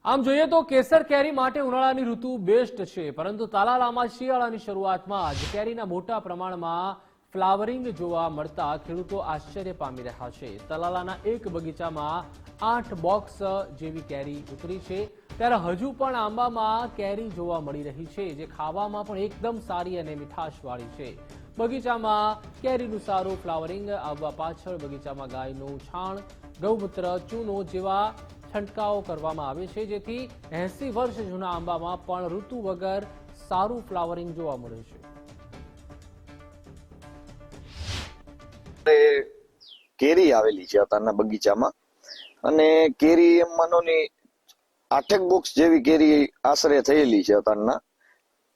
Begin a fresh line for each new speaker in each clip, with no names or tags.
આમ જોઈએ તો કેસર કેરી માટે ઉનાળાની ઋતુ બેસ્ટ છે, પરંતુ તાલાલામાં શિયાળાની શરૂઆતમાં જ કેરીના મોટા પ્રમાણમાં ફ્લાવરિંગ જોવા મળતા ખેડૂતો આશ્ચર્ય પામી રહ્યા છે। તાલાલાના એક બગીચામાં 8 બોક્સ જેવી કેરી ઉતરી છે, ત્યારે હજુ પણ આંબામાં કેરી જોવા મળી રહી છે, જે ખાવામાં પણ એકદમ સારી અને મીઠાશવાળી છે। બગીચામાં કેરીનું સારું ફ્લાવરિંગ આવવા પાછળ બગીચામાં ગાયનું છાણ, ગૌમૂત્ર, ચૂનો જેવા છંટકાવ કરવામાં આવે છે, જેથી 80 વર્ષ જૂના આંબામાં પણ ઋતુ વગર સારું ફ્લાવરિંગ જોવા મળે છે।
કેરી આવેલી છે અત્યારના બગીચામાં, અને કેરી એમ માનો ની 8 બોક્સ જેવી કેરી આશરે થયેલી છે। અત્યારના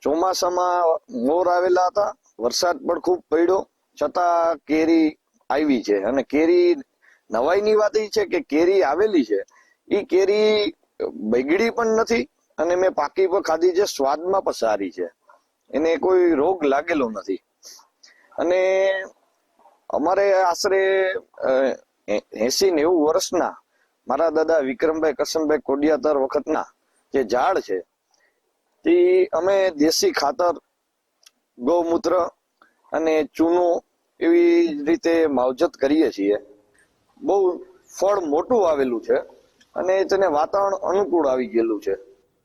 ચોમાસામાં મોર આવેલા હતા, વરસાદ પણ ખૂબ પડ્યો છતાં કેરી આવી છે। અને કેરી નવાઈની વાત એ છે કે કેરી આવેલી છે એ કેરી બગડી પણ નથી, અને મેં પાકી પણ ખાધી છે, સ્વાદમાં પણ સારી છે, એને કોઈ રોગ લાગેલો નથી। અને અમારે આશરે 80-90 વર્ષના મારા દાદા વિક્રમભાઈ કરશનભાઈ કોડિયાતર વખતના જે ઝાડ છે તે અમે દેશી ખાતર, ગૌમૂત્ર અને ચૂનો એવી રીતે માવજત કરીએ છીએ। બહુ ફળ મોટું આવેલું છે અને તેને વાતાવરણ અનુકૂળ આવી ગયેલું છે।